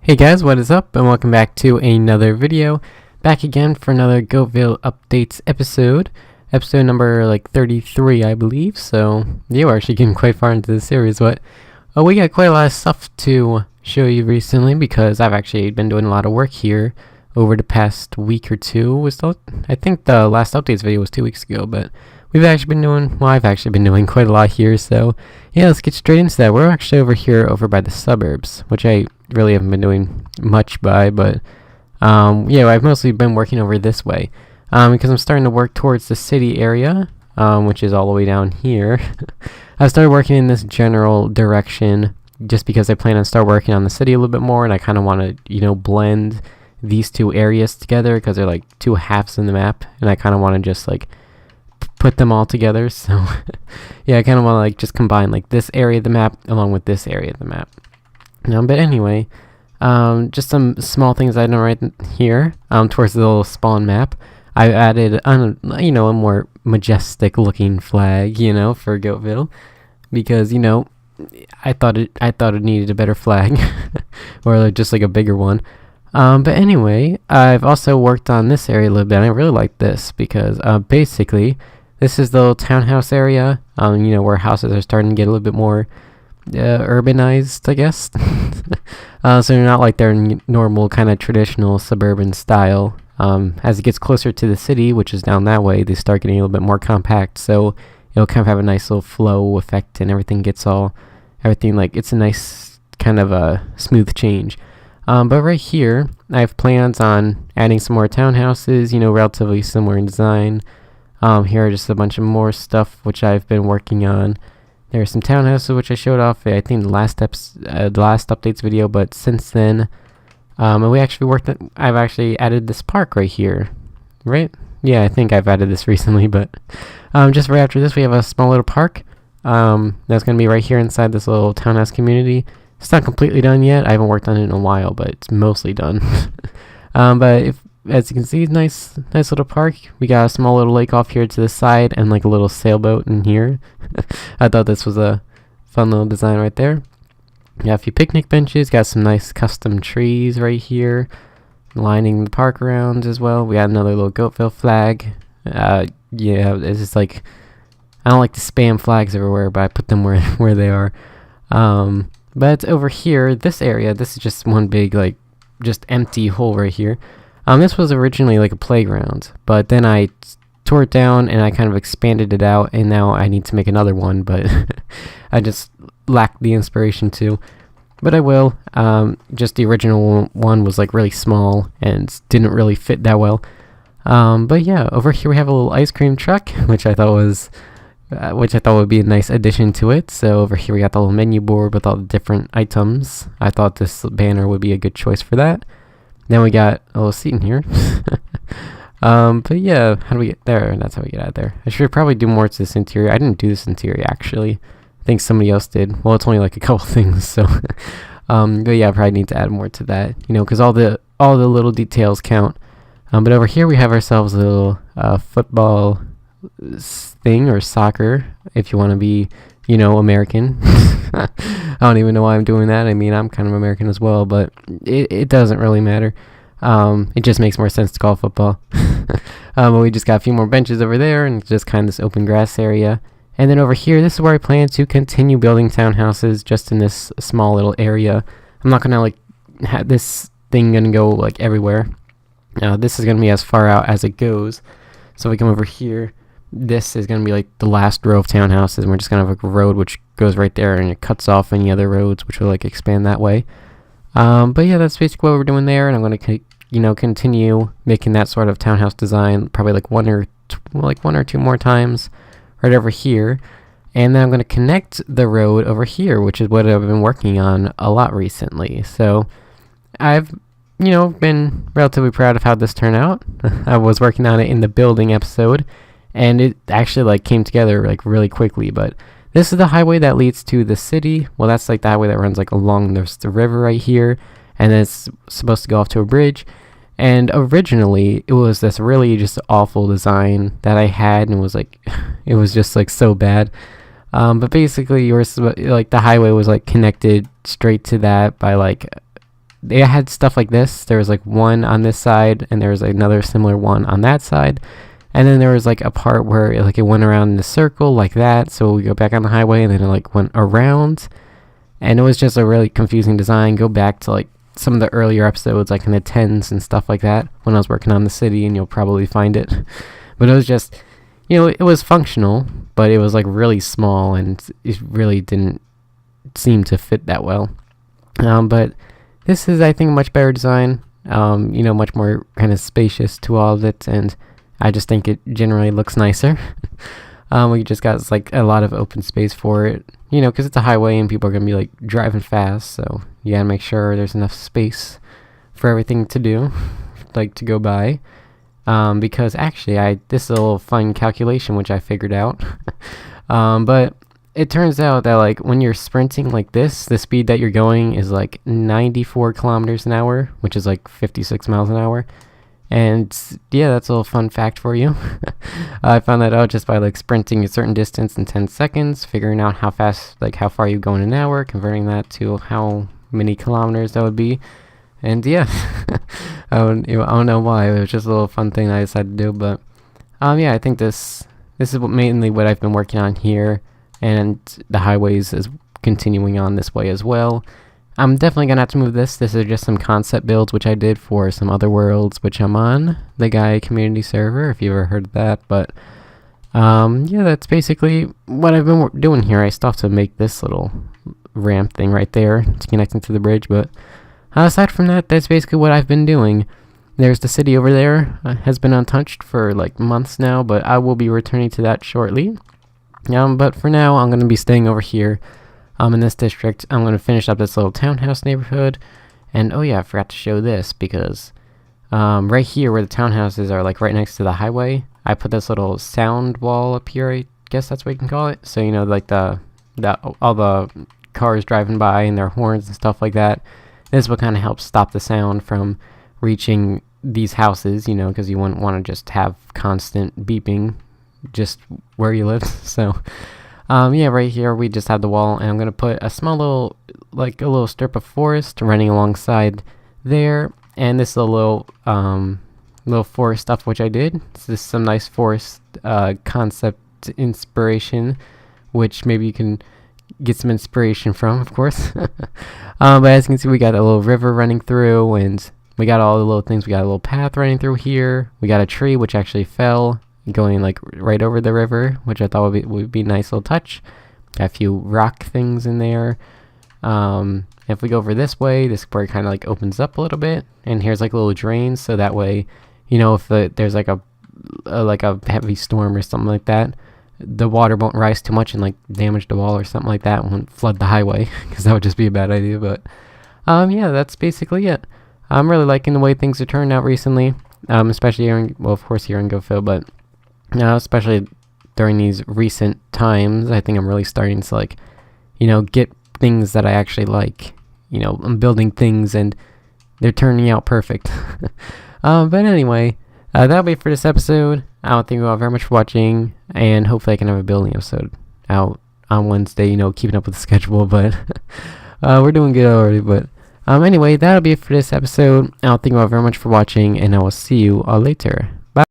Hey guys, what is up, and welcome back to another video. Back again for another Goattville updates episode number 33, I believe. So yeah, we're actually getting quite far into the series, but we got quite a lot of stuff to show you recently because I've actually been doing a lot of work here over the past week or two. I think the last updates video was 2 weeks ago, but I've actually been doing quite a lot here. So yeah, let's get straight into that. We're actually over by the suburbs, which I really haven't been doing much by, but yeah, I've mostly been working over this way because I'm starting to work towards the city area, which is all the way down here. I started working in this general direction just because I plan on start working on the city a little bit more, and I kind of want to, blend these two areas together because they're like two halves in the map, and I kind of want to just put them all together. So yeah, I kind of want to just combine this area of the map along with this area of the map. But anyway, just some small things I know right here towards the little spawn map. I added a more majestic looking flag, for Goattville, because I thought it needed a better flag or just a bigger one. But anyway, I've also worked on this area a little bit, and I really like this because basically this is the little townhouse area, where houses are starting to get a little bit more urbanized, I guess. So they're not like their normal kind of traditional suburban style. As it gets closer to the city, which is down that way, they start getting a little bit more compact, so it'll kind of have a nice little flow effect, and everything it's a nice kind of a smooth change. But right here, I have plans on adding some more townhouses, relatively similar in design. Here are just a bunch of more stuff which I've been working on. There are some townhouses which I showed off, I think, the last updates video, but since then, and I've actually added this park right here, right? Yeah, I think I've added this recently, but just right after this, we have a small little park. That's going to be right here inside this little townhouse community. It's not completely done yet. I haven't worked on it in a while, but it's mostly done. But as you can see, nice little park. We got a small little lake off here to the side, and a little sailboat in here. I thought this was a fun little design right there. Got a few picnic benches. Got some nice custom trees right here, lining the park around as well. We got another little Goattville flag. Yeah, it's just I don't like to spam flags everywhere, but I put them where they are. But over here, this area, this is just one big just empty hole right here. This was originally a playground, but then I tore it down and I kind of expanded it out, and now I need to make another one, but I just lacked the inspiration to. But I will. Just the original one was really small and didn't really fit that well. But yeah, over here we have a little ice cream truck, which I thought would be a nice addition to it. So over here we got the little menu board with all the different items. I thought this banner would be a good choice for that. Then we got a little seat in here. But yeah, how do we get there? That's how we get out of there. I should probably do more to this interior. I didn't do this interior, actually. I think somebody else did. Well, it's only a couple things, so. But yeah, I probably need to add more to that, because all the little details count. But over here we have ourselves a little football thing, or soccer, if you want to be, American. I don't even know why I'm doing that. I mean, I'm kind of American as well, but it doesn't really matter. It just makes more sense to call it football. But we just got a few more benches over there, and just kind of this open grass area. And then over here, this is where I plan to continue building townhouses, just in this small little area. I'm not gonna have this thing gonna go everywhere. This is gonna be as far out as it goes. So if we come over here, this is going to be the last row of townhouses, and we're just going to have a road which goes right there, and it cuts off any other roads which will expand that way. But yeah, that's basically what we're doing there, and I'm going to continue making that sort of townhouse design probably one or two more times right over here. And then I'm going to connect the road over here, which is what I've been working on a lot recently. So I've been relatively proud of how this turned out. I was working on it in the building episode, and it actually came together really quickly. But this is the highway that leads to the city. Well, that's the highway that runs along the river right here, and then it's supposed to go off to a bridge. And originally it was this really just awful design that I had, and it was just so bad. But basically the highway was connected straight to that by they had stuff like this. There was like one on this side, and there was another similar one on that side. And then there was like a part where it went around in a circle like that. So we go back on the highway, and then it like went around. And it was just a really confusing design. Go back to like some of the earlier episodes, like in the 10s and stuff like that, when I was working on the city, and you'll probably find it. But it was just, it was functional, but it was like really small, and it really didn't seem to fit that well. But this is, I think, a much better design. Much more kind of spacious to all of it, and I just think it generally looks nicer. We just got like a lot of open space for it, because it's a highway and people are gonna be like driving fast, so you gotta make sure there's enough space for everything to do, like to go by. Because actually, this is a little fun calculation which I figured out. But it turns out that like when you're sprinting like this, the speed that you're going is like 94 kilometers an hour, which is like 56 miles an hour. And yeah, that's a little fun fact for you. I found that out just by like sprinting a certain distance in 10 seconds, figuring out how fast, like how far you go in an hour, converting that to how many kilometers that would be. And yeah, I don't know why. It was just a little fun thing I decided to do. But yeah, I think this is mainly what I've been working on here, and the highways is continuing on this way as well. I'm definitely gonna have to move this. This is just some concept builds which I did for some other worlds which I'm on the Gaia community server, if you've ever heard of that. But yeah, that's basically what I've been doing here. I still have to make this little ramp thing right there to connect into the bridge, but aside from that, that's basically what I've been doing. There's the city over there, has been untouched for like months now, but I will be returning to that shortly. But for now, I'm gonna be staying over here. In this district. I'm going to finish up this little townhouse neighborhood. And oh yeah, I forgot to show this, because right here where the townhouses are like right next to the highway, I put this little sound wall up here, I guess that's what you can call it. So like all the cars driving by and their horns and stuff like that, this is what kind of helps stop the sound from reaching these houses, because you wouldn't want to just have constant beeping just where you live. So yeah, right here we just have the wall, and I'm gonna put a small little, like a little strip of forest running alongside there, and this is a little forest stuff which I did. This is some nice forest concept inspiration, which maybe you can get some inspiration from, of course. But as you can see, we got a little river running through, and we got all the little things. We got a little path running through here. We got a tree which actually fell, going like right over the river, which I thought would be a nice little touch. Got a few rock things in there. If we go over this way, this part kind of like opens up a little bit, and here's like a little drain, so that way, if there's like a heavy storm or something like that, the water won't rise too much and like damage the wall or something like that, won't flood the highway, because that would just be a bad idea. But yeah, that's basically it. I'm really liking the way things are turned out recently, especially here of course here in Goattville, but especially during these recent times, I think I'm really starting to like, get things that I actually like. I'm building things and they're turning out perfect. But anyway, that'll be it for this episode. I don't thank you all very much for watching, and hopefully I can have a building episode out on Wednesday, keeping up with the schedule, but we're doing good already. But anyway, that'll be it for this episode. I don't thank you all very much for watching, and I will see you all later.